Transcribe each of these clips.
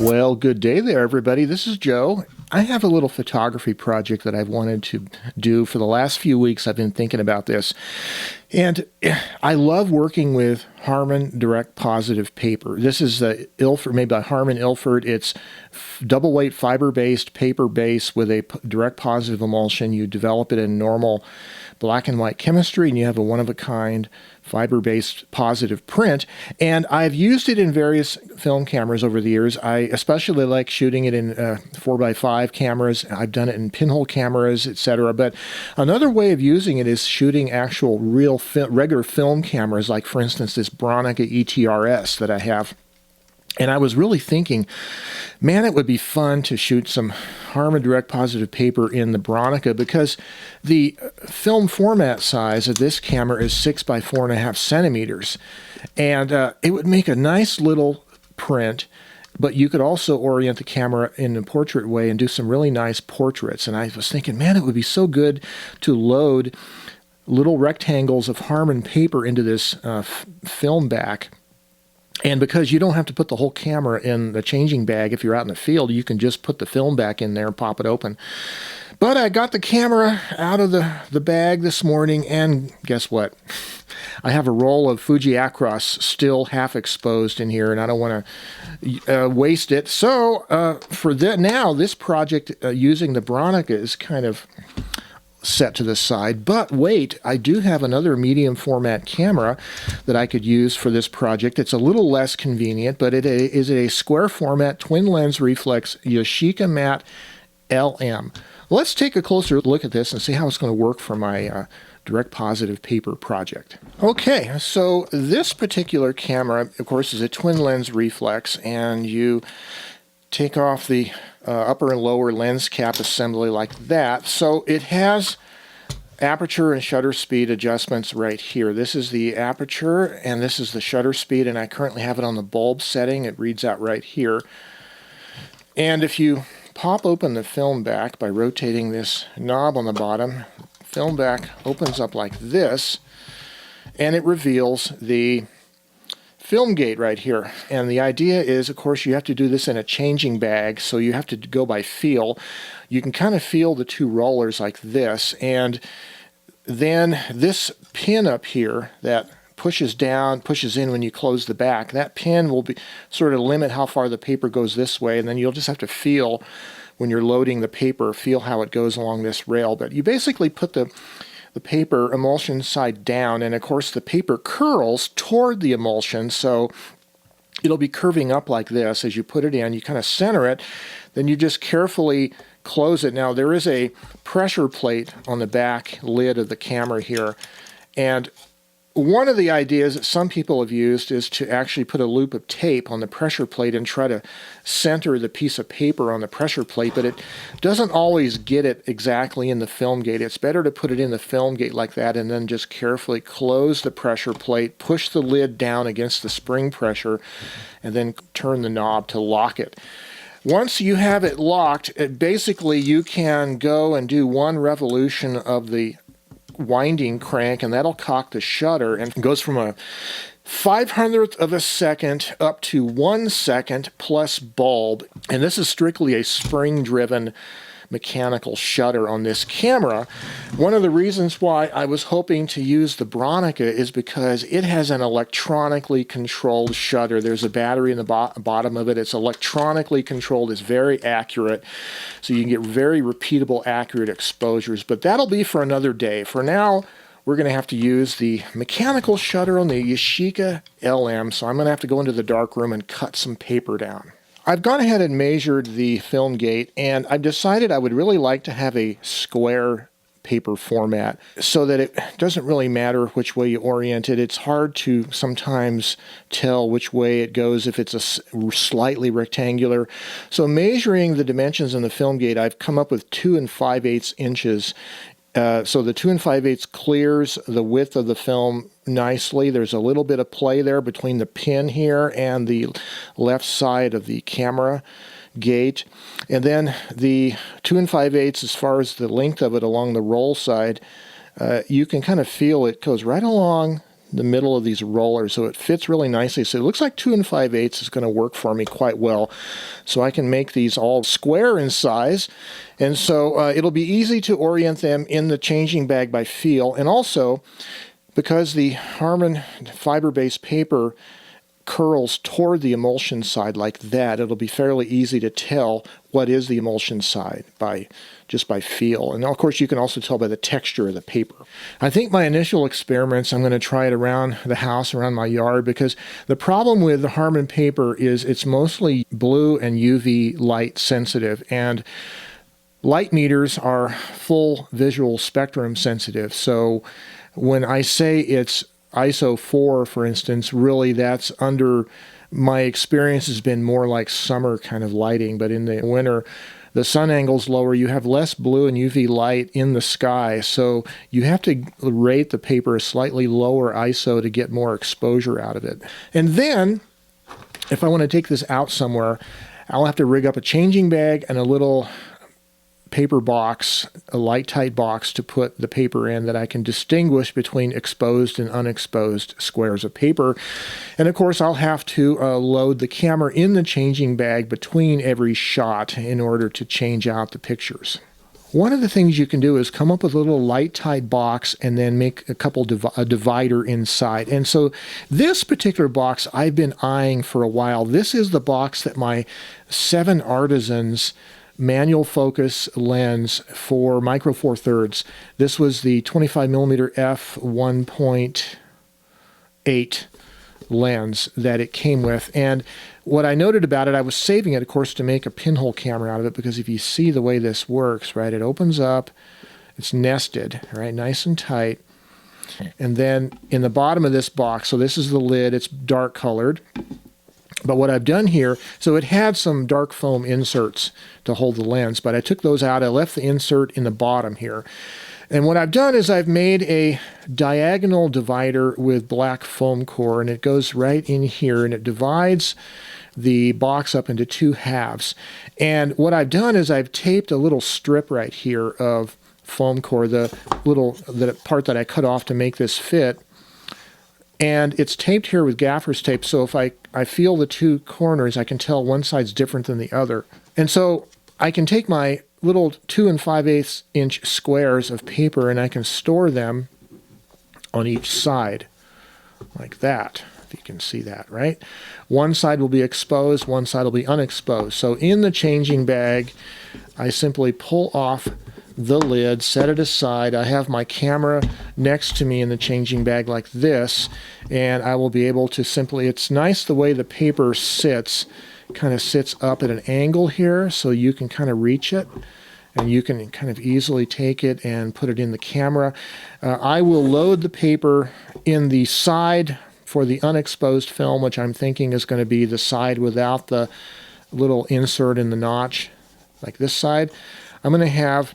Well, good day there, everybody. This is Joe. I have a little photography project that I've wanted to do for the last few weeks. I've been thinking about this. And I love working with Harman direct positive paper. This is the Ilford, made by Harman Ilford. It's double weight fiber-based paper base with a direct positive emulsion. You develop it in normal black and white chemistry, and you have a one-of-a-kind fiber-based positive print. And I've used it in various film cameras over the years. I especially like shooting it in 4x5 cameras. I've done it in pinhole cameras, etc. But another way of using it is shooting actual real regular film cameras, like for instance this Bronica ETRS that I have. And I was really thinking, man, it would be fun to shoot some Harman direct positive paper in the Bronica, because the film format size of this camera is 6 by 4.5 centimeters. And it would make a nice little print, but you could also orient the camera in a portrait way and do some really nice portraits. And I was thinking, man, it would be so good to load little rectangles of Harman paper into this film back. And because you don't have to put the whole camera in the changing bag if you're out in the field, you can just put the film back in there and pop it open. But I got the camera out of the bag this morning, and guess what? I have a roll of Fuji Acros still half exposed in here, and I don't want to waste it. So for now, this project using the Bronica is kind of set to the side. But wait, I do have another medium format camera that I could use for this project. It's a little less convenient, but it is a square format twin lens reflex Yashica Matte LM. Let's take a closer look at this and see how it's going to work for my direct positive paper project. Okay, so this particular camera, of course, is a twin lens reflex, and you take off the upper and lower lens cap assembly like that. So it has aperture and shutter speed adjustments right here. This is the aperture and this is the shutter speed, and I currently have it on the bulb setting. It reads out right here. And if you pop open the film back by rotating this knob on the bottom, film back opens up like this, and it reveals the film gate right here. And the idea is, of course, you have to do this in a changing bag, so you have to go by feel. You can kind of feel the two rollers like this, and then this pin up here that pushes down, pushes in when you close the back, that pin will be sort of limit how far the paper goes this way, and then you'll just have to feel when you're loading the paper, feel how it goes along this rail. But you basically put the paper emulsion side down, and of course the paper curls toward the emulsion, so it'll be curving up like this as you put it in. You kind of center it, then you just carefully close it. Now there is a pressure plate on the back lid of the camera here, and one of the ideas that some people have used is to actually put a loop of tape on the pressure plate and try to center the piece of paper on the pressure plate, but it doesn't always get it exactly in the film gate. It's better to put it in the film gate like that and then just carefully close the pressure plate, push the lid down against the spring pressure, and then turn the knob to lock it. Once you have it locked, basically you can go and do one revolution of the winding crank, and that'll cock the shutter, and it goes from a 500th of a second up to 1 second plus bulb. And this is strictly a spring-driven mechanical shutter on this camera. One of the reasons why I was hoping to use the Bronica is because it has an electronically controlled shutter. There's a battery in the bottom of it. It's electronically controlled. It's very accurate, so you can get very repeatable, accurate exposures. But that'll be for another day. For now, we're going to have to use the mechanical shutter on the Yashica LM, so I'm going to have to go into the dark room and cut some paper down. I've gone ahead and measured the film gate, and I've decided I would really like to have a square paper format so that it doesn't really matter which way you orient it. It's hard to sometimes tell which way it goes if it's a slightly rectangular. So measuring the dimensions in the film gate, I've come up with 2 5/8 inches. So the 2 5/8 clears the width of the film nicely. There's a little bit of play there between the pin here and the left side of the camera gate. And then the 2 5/8, as far as the length of it along the roll side, you can kind of feel it goes right along the middle of these rollers, so it fits really nicely. So it looks like 2 5/8 is going to work for me quite well. So I can make these all square in size, and so it'll be easy to orient them in the changing bag by feel. And also, because the Harman fiber-based paper curls toward the emulsion side like that, it'll be fairly easy to tell what is the emulsion side just by feel. And of course you can also tell by the texture of the paper. I think my initial experiments, I'm going to try it around the house, around my yard, because the problem with the Harman paper is it's mostly blue and UV light sensitive, and light meters are full visual spectrum sensitive. So when I say it's ISO 4, for instance, really that's under, my experience has been more like summer kind of lighting, but in the winter, the sun angle's lower, you have less blue and UV light in the sky, so you have to rate the paper a slightly lower ISO to get more exposure out of it. And then, if I want to take this out somewhere, I'll have to rig up a changing bag and a little paper box, a light tight box to put the paper in that I can distinguish between exposed and unexposed squares of paper. And of course I'll have to load the camera in the changing bag between every shot in order to change out the pictures. One of the things you can do is come up with a little light tight box and then make a divider inside. And so this particular box I've been eyeing for a while. This is the box that my 7 Artisans manual focus lens for micro four thirds. This was the 25mm f 1.8 lens that it came with. And what I noted about it, I was saving it, of course, to make a pinhole camera out of it, because if you see the way this works, right, it opens up, it's nested, right, nice and tight. And then in the bottom of this box, so this is the lid, it's dark colored. But what I've done here, so it had some dark foam inserts to hold the lens, but I took those out. I left the insert in the bottom here. And what I've done is I've made a diagonal divider with black foam core, and it goes right in here, and it divides the box up into 2 halves. And what I've done is I've taped a little strip right here of foam core, the part that I cut off to make this fit. And it's taped here with gaffer's tape, so if I feel the 2 corners, I can tell one side's different than the other. And so I can take my little 2 5/8 inch squares of paper and I can store them on each side, like that, if you can see that, right? One side will be exposed, one side will be unexposed. So in the changing bag, I simply pull off the lid, set it aside. I have my camera next to me in the changing bag like this, and I will be able to simply, it's nice the way the paper sits, kind of sits up at an angle here, so you can kind of reach it, and you can kind of easily take it and put it in the camera. I will load the paper in the side for the unexposed film, which I'm thinking is going to be the side without the little insert in the notch, like this side. I'm going to have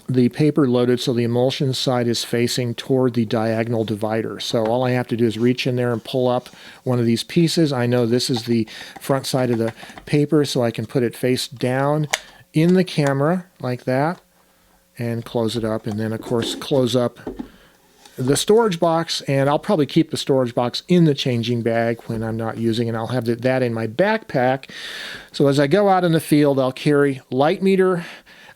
the paper loaded so the emulsion side is facing toward the diagonal divider. So all I have to do is reach in there and pull up one of these pieces. I know this is the front side of the paper, so I can put it face down in the camera like that and close it up, and then of course close up the storage box, and I'll probably keep the storage box in the changing bag when I'm not using it. I'll have that in my backpack. So as I go out in the field, I'll carry light meter,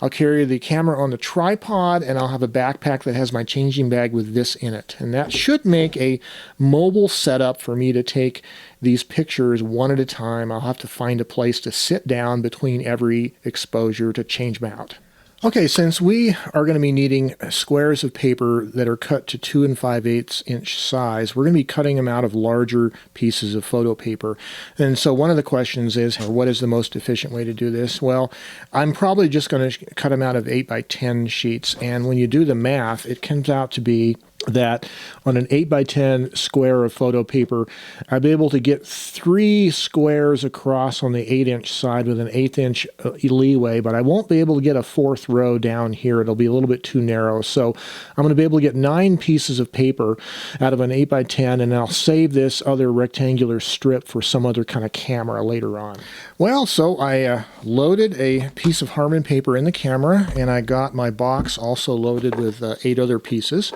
I'll carry the camera on the tripod, and I'll have a backpack that has my changing bag with this in it. And that should make a mobile setup for me to take these pictures one at a time. I'll have to find a place to sit down between every exposure to change them out. Okay, since we are going to be needing squares of paper that are cut to 2 5/8 inch size, we're going to be cutting them out of larger pieces of photo paper. And so one of the questions is, what is the most efficient way to do this? Well, I'm probably just going to cut them out of 8 by 10 sheets. And when you do the math, it comes out to be that on an 8 by 10 square of photo paper, I'll be able to get 3 squares across on the 8-inch side with an 1/8 inch leeway, but I won't be able to get a 4th row down here. It'll be a little bit too narrow. So I'm going to be able to get 9 pieces of paper out of an 8 by 10, and I'll save this other rectangular strip for some other kind of camera later on. Well, so I loaded a piece of Harman paper in the camera, and I got my box also loaded with 8 other pieces.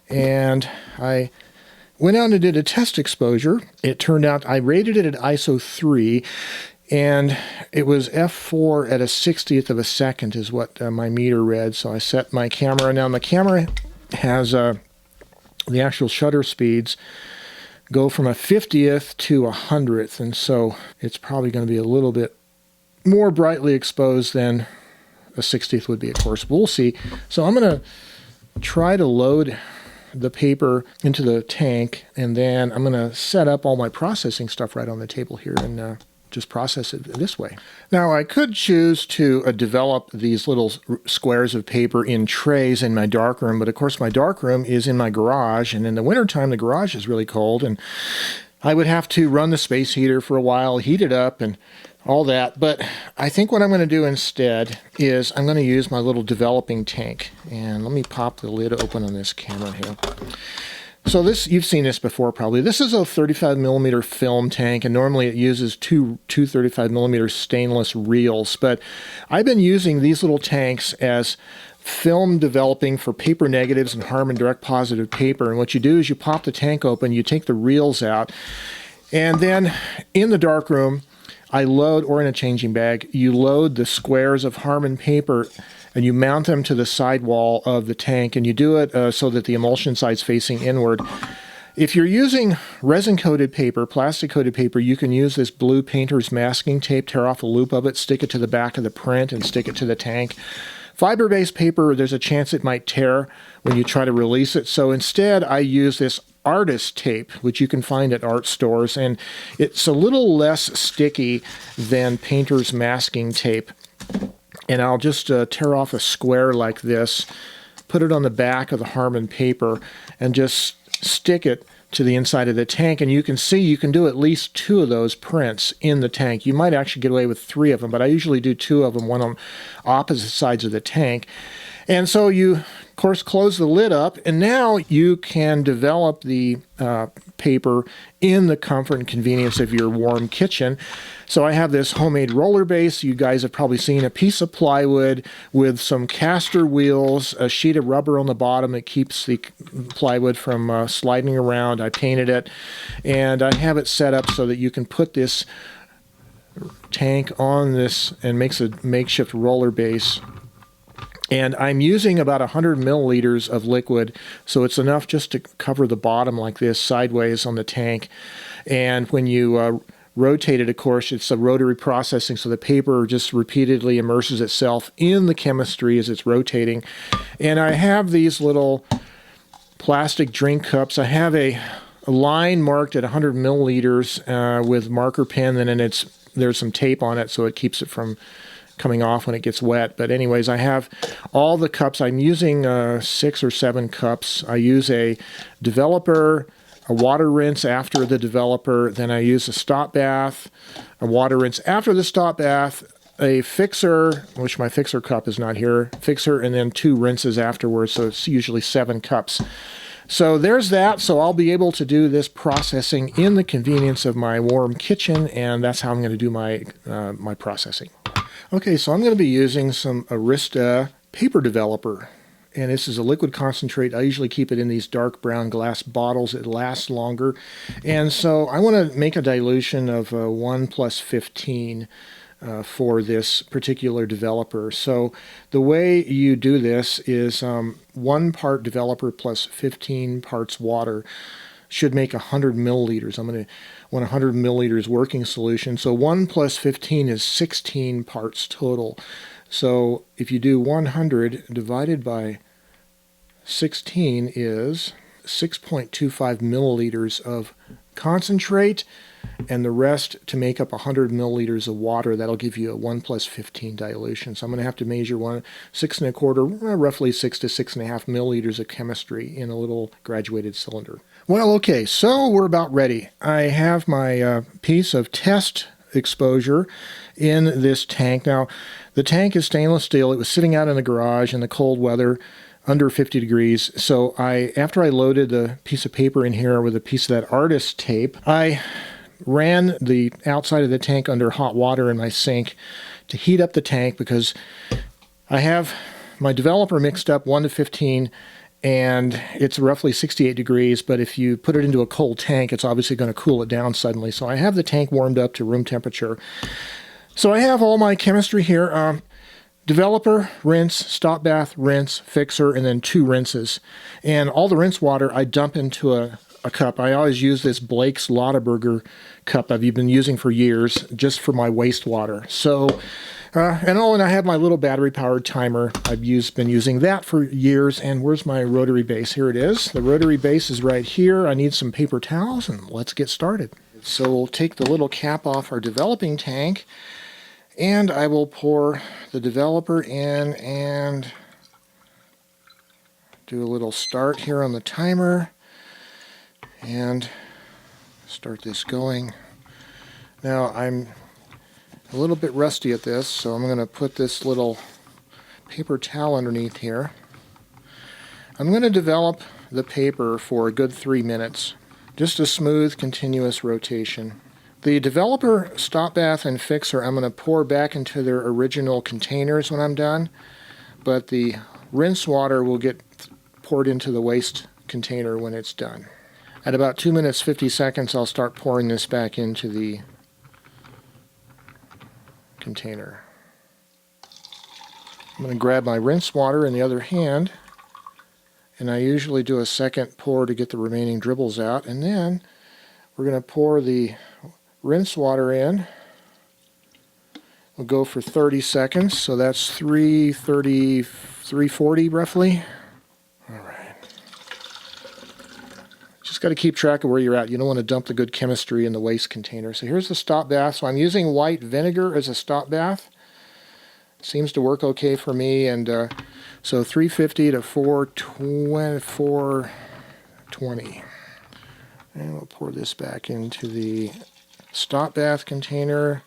And I Went out and did a test exposure. It turned out I rated it at ISO 3, and it was f4 at a 60th of a second is what my meter read. So I set my camera. Now the camera has the actual shutter speeds go from a 50th to a 100th, and so it's probably going to be a little bit more brightly exposed than a 60th would be, of course. We'll see. So I'm going to try to load the paper into the tank, and then I'm going to set up all my processing stuff right on the table here and just process it this way. Now I could choose to develop these little squares of paper in trays in my darkroom, but of course my darkroom is in my garage, and in the wintertime the garage is really cold, and I would have to run the space heater for a while, heat it up, and all that. But I think what I'm going to do instead is I'm going to use my little developing tank. And let me pop the lid open on this camera here. So this, you've seen this before probably. This is a 35 millimeter film tank, and normally it uses two 35 millimeter stainless reels. But I've been using these little tanks as film developing for paper negatives and Harman direct positive paper. And what you do is you pop the tank open, you take the reels out, and then in the darkroom, I load, or in a changing bag, you load the squares of Harman paper and you mount them to the sidewall of the tank, and you do it so that the emulsion side's facing inward. If you're using resin-coated paper, plastic-coated paper, you can use this blue painter's masking tape, tear off a loop of it, stick it to the back of the print, and stick it to the tank. Fiber-based paper, there's a chance it might tear when you try to release it, so instead I use this artist tape, which you can find at art stores, and it's a little less sticky than painter's masking tape. And I'll just tear off a square like this, put it on the back of the Harman paper, and just stick it to the inside of the tank. And you can see you can do at least 2 of those prints in the tank. You might actually get away with 3 of them, but I usually do 2 of them, one on opposite sides of the tank. And so you, of course, close the lid up, and now you can develop the paper in the comfort and convenience of your warm kitchen. So I have this homemade roller base. You guys have probably seen a piece of plywood with some caster wheels, a sheet of rubber on the bottom that keeps the plywood from sliding around. I painted it, and I have it set up so that you can put this tank on this and makes a makeshift roller base. And I'm using about 100 milliliters of liquid, so it's enough just to cover the bottom like this sideways on the tank. And when you rotate it, of course, it's a rotary processing, so the paper just repeatedly immerses itself in the chemistry as it's rotating. And I have these little plastic drink cups. I have a line marked at 100 milliliters with marker pen, and then there's some tape on it so it keeps it from coming off when it gets wet. But anyways, I have all the cups. I'm using 6 or 7 cups. I use a developer, a water rinse after the developer, then I use a stop bath, a water rinse after the stop bath, a fixer, which my fixer cup is not here, fixer, and then 2 rinses afterwards, so it's usually 7 cups. So there's that. So I'll be able to do this processing in the convenience of my warm kitchen, and that's how I'm going to do my my processing. Okay, so I'm going to be using some Arista paper developer, and this is a liquid concentrate. I usually keep it in these dark brown glass bottles. It lasts longer, and so I want to make a dilution of 1 plus 15 for this particular developer. So the way you do this is 1 part developer plus 15 parts water should make 100 milliliters. I'm going to want 100 milliliters working solution. So 1 plus 15 is 16 parts total. So if you do 100 divided by 16 is 6.25 milliliters of concentrate, and the rest to make up 100 milliliters of water. That'll give you a 1 plus 15 dilution. So I'm going to have to measure 6 1/4, roughly 6 to 6.5 milliliters of chemistry in a little graduated cylinder. Well, okay, so we're about ready. I have my piece of test exposure in this tank. Now, the tank is stainless steel. It was sitting out in the garage in the cold weather, under 50 degrees. So after I loaded the piece of paper in here with a piece of that artist tape, I ran the outside of the tank under hot water in my sink to heat up the tank, because I have my developer mixed up 1 to 15, and it's roughly 68 degrees, but if you put it into a cold tank, it's obviously going to cool it down suddenly. So I have the tank warmed up to room temperature. So I have all my chemistry here. Developer, rinse, stop bath, rinse, fixer, and then 2 rinses. And all the rinse water I dump into a cup. I always use this Blake's Lotaburger cup I've been using for years just for my wastewater. So, and I have my little battery-powered timer. I've been using that for years. And where's my rotary base? Here it is. The rotary base is right here. I need some paper towels, and let's get started. So we'll take the little cap off our developing tank, and I will pour the developer in and do a little start here on the timer and start this going. Now I'm a little bit rusty at this, so I'm going to put this little paper towel underneath here. I'm going to develop the paper for a good 3 minutes. Just a smooth, continuous rotation. The developer, stop bath, and fixer I'm going to pour back into their original containers when I'm done, but the rinse water will get poured into the waste container when it's done. At about 2 minutes 50 seconds, I'll start pouring this back into the container. I'm going to grab my rinse water in the other hand, and I usually do a second pour to get the remaining dribbles out, and then we're going to pour the rinse water in. We'll go for 30 seconds, so that's 330, 340 roughly. All right. Just got to keep track of where you're at. You don't want to dump the good chemistry in the waste container. So here's the stop bath. So I'm using white vinegar as a stop bath. Seems to work okay for me. And so 350 to 420, 420. And we'll pour this back into the stop bath container.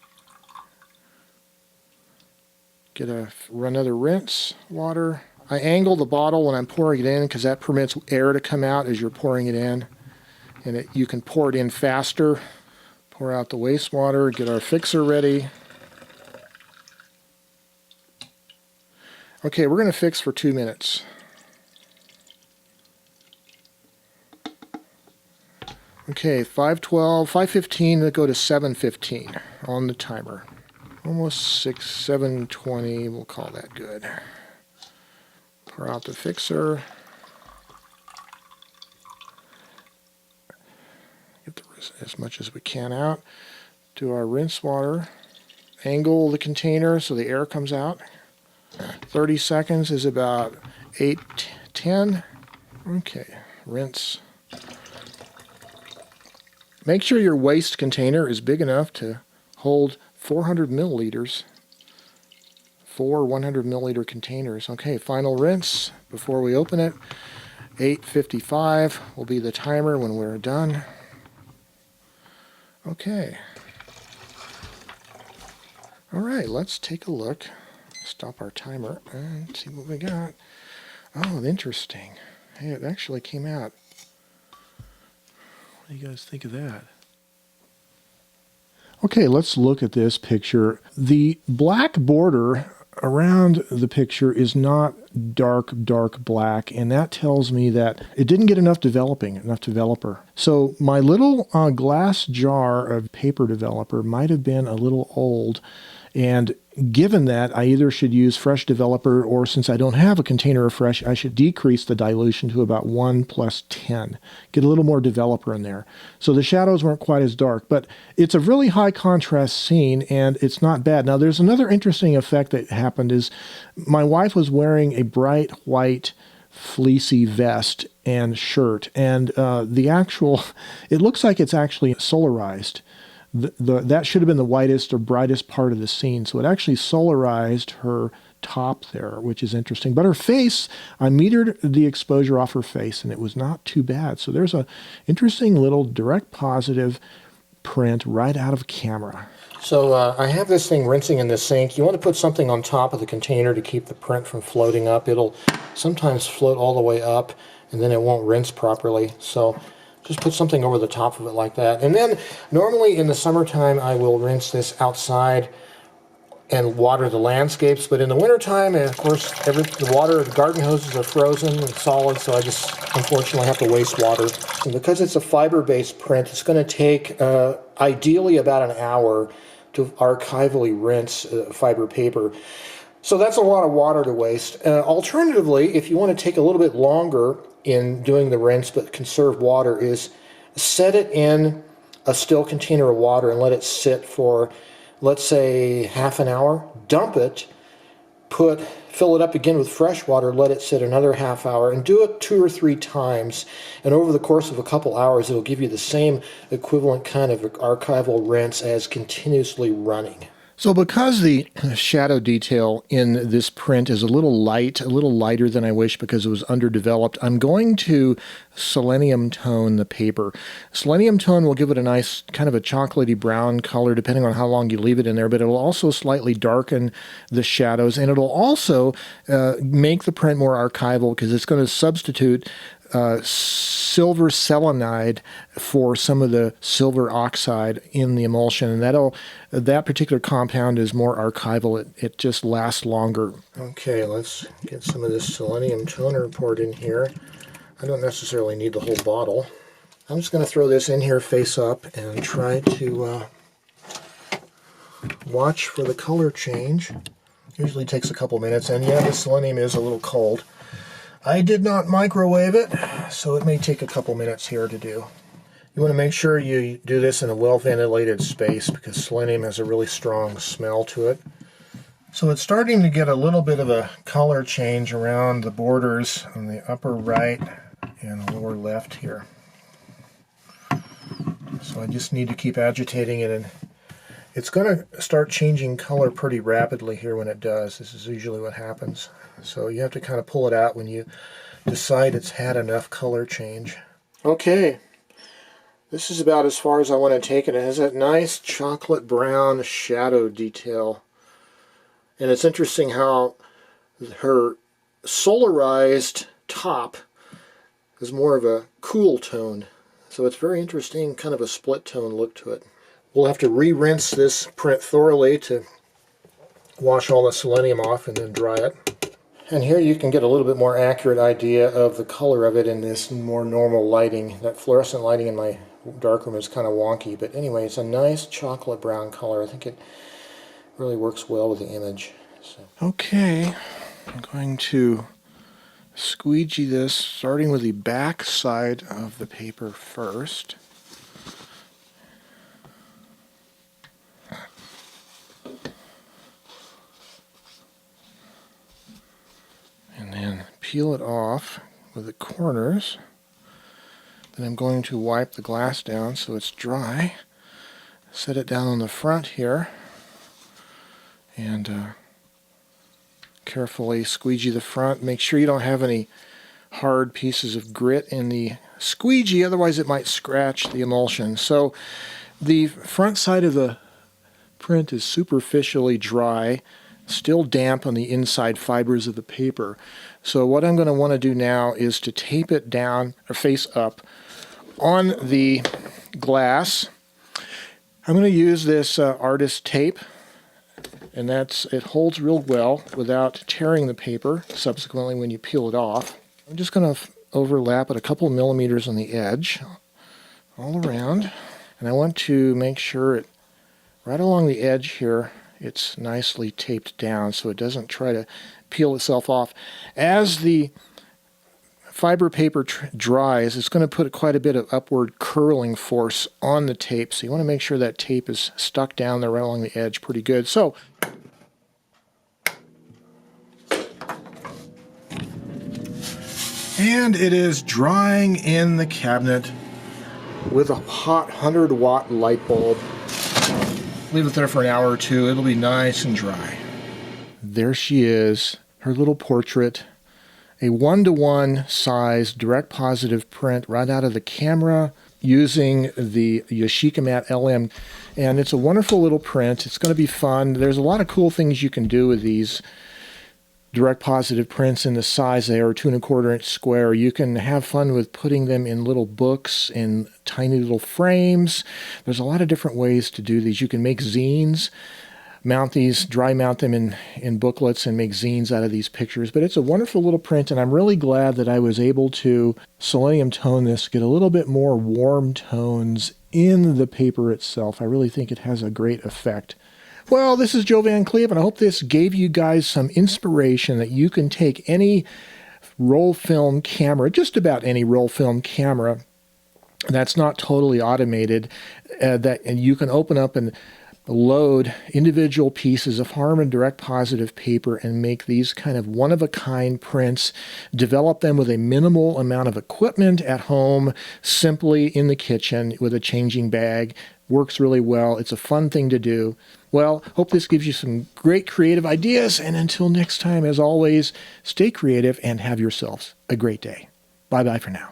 Get another rinse water. I angle the bottle when I'm pouring it in because that permits air to come out as you're pouring it in. And you can pour it in faster. Pour out the wastewater, get our fixer ready. Okay, we're going to fix for 2 minutes. Okay, 5:12, 5:15, let's go to 7:15 on the timer. Almost 7:20, we'll call that good. Pour out the fixer. Get as much as we can out. Do our rinse water. Angle the container so the air comes out. 30 seconds is about 8:10. Okay, rinse. Make sure your waste container is big enough to hold 400 milliliters. 4 100 milliliter containers. Okay, final rinse before we open it. 8:55 will be the timer when we're done. Okay. All right, let's take a look. Stop our timer and see what we got. Oh, interesting. Hey, it actually came out. What do you guys think of that? Okay, let's look at this picture. The black border around the picture is not dark black, and that tells me that it didn't get enough developer. So my little glass jar of paper developer might have been a little old, and given that, I either should use fresh developer, or since I don't have a container of fresh, I should decrease the dilution to about 1 + 10. Get a little more developer in there. So the shadows weren't quite as dark, but it's a really high contrast scene, and it's not bad. Now, there's another interesting effect that happened is my wife was wearing a bright white fleecy vest and shirt, and it looks like it's actually solarized. That should have been the whitest or brightest part of the scene. So it actually solarized her top there, which is interesting. But her face, I metered the exposure off her face, and it was not too bad. So there's a interesting little direct positive print right out of camera. So I have this thing rinsing in the sink. You want to put something on top of the container to keep the print from floating up. It'll sometimes float all the way up, and then it won't rinse properly. So just put something over the top of it like that. And then normally in the summertime I will rinse this outside and water the landscapes. But in the wintertime, and of course, the water, the garden hoses are frozen and solid, so I just unfortunately have to waste water. And because it's a fiber-based print, it's going to take ideally about an hour to archivally rinse fiber paper. So that's a lot of water to waste. Alternatively, if you want to take a little bit longer in doing the rinse but conserve water, is set it in a still container of water and let it sit for, let's say, half an hour. Dump it, fill it up again with fresh water, let it sit another half hour, and do it 2 or 3 times. And over the course of a couple hours, it'll give you the same equivalent kind of archival rinse as continuously running. So because the shadow detail in this print is a little lighter than I wish because it was underdeveloped, I'm going to selenium tone the paper. Selenium tone will give it a nice kind of a chocolatey brown color depending on how long you leave it in there, but it'll also slightly darken the shadows, and it'll also make the print more archival because it's going to substitute silver selenide for some of the silver oxide in the emulsion, and that particular compound is more archival. It just lasts longer. Okay, let's get some of this selenium toner poured in here. I don't necessarily need the whole bottle. I'm just going to throw this in here face up and try to watch for the color change. Usually takes a couple minutes, and yeah, the selenium is a little cold. I did not microwave it, so it may take a couple minutes here to do. You want to make sure you do this in a well-ventilated space because selenium has a really strong smell to it. So it's starting to get a little bit of a color change around the borders on the upper right and lower left here. So I just need to keep agitating it, and it's going to start changing color pretty rapidly here when it does. This is usually what happens. So you have to kind of pull it out when you decide it's had enough color change. Okay, this is about as far as I want to take it. It has that nice chocolate brown shadow detail. And it's interesting how her solarized top is more of a cool tone. So it's very interesting, kind of a split tone look to it. We'll have to re-rinse this print thoroughly to wash all the selenium off and then dry it. And here you can get a little bit more accurate idea of the color of it in this more normal lighting. That fluorescent lighting in my darkroom is kind of wonky, but anyway, it's a nice chocolate brown color. I think it really works well with the image. So. Okay, I'm going to squeegee this, starting with the back side of the paper first. And then peel it off with the corners. Then I'm going to wipe the glass down so it's dry. Set it down on the front here. And carefully squeegee the front. Make sure you don't have any hard pieces of grit in the squeegee, otherwise it might scratch the emulsion. So the front side of the print is superficially dry, still damp on the inside fibers of the paper. So what I'm going to want to do now is to tape it down, or face up, on the glass. I'm going to use this artist tape, and it holds real well without tearing the paper subsequently when you peel it off. I'm just going to overlap it a couple millimeters on the edge, all around, and I want to make sure right along the edge here it's nicely taped down so it doesn't try to peel itself off. As the fiber paper dries, it's going to put quite a bit of upward curling force on the tape, so you want to make sure that tape is stuck down there right along the edge pretty good. So and it is drying in the cabinet with a hot 100-watt light bulb. Leave it there for an hour or two. It'll be nice and dry. There she is, her little portrait. A 1:1 size direct positive print right out of the camera using the Yashica Matte LM. And it's a wonderful little print. It's going to be fun. There's a lot of cool things you can do with these direct positive prints in the size they are, 2 1/4 inch square. You can have fun with putting them in little books, in tiny little frames. There's a lot of different ways to do these. You can make zines, dry mount them in booklets and make zines out of these pictures. But it's a wonderful little print, and I'm really glad that I was able to selenium tone this, get a little bit more warm tones in the paper itself. I really think it has a great effect. Well, this is Joe Van Cleve, and I hope this gave you guys some inspiration that you can take any roll film camera, just about any roll film camera that's not totally automated, and you can open up and load individual pieces of Harman direct positive paper and make these kind of one-of-a-kind prints, develop them with a minimal amount of equipment at home, simply in the kitchen with a changing bag. Works really well. It's a fun thing to do. Well, hope this gives you some great creative ideas, and until next time, as always, stay creative and have yourselves a great day. Bye-bye for now.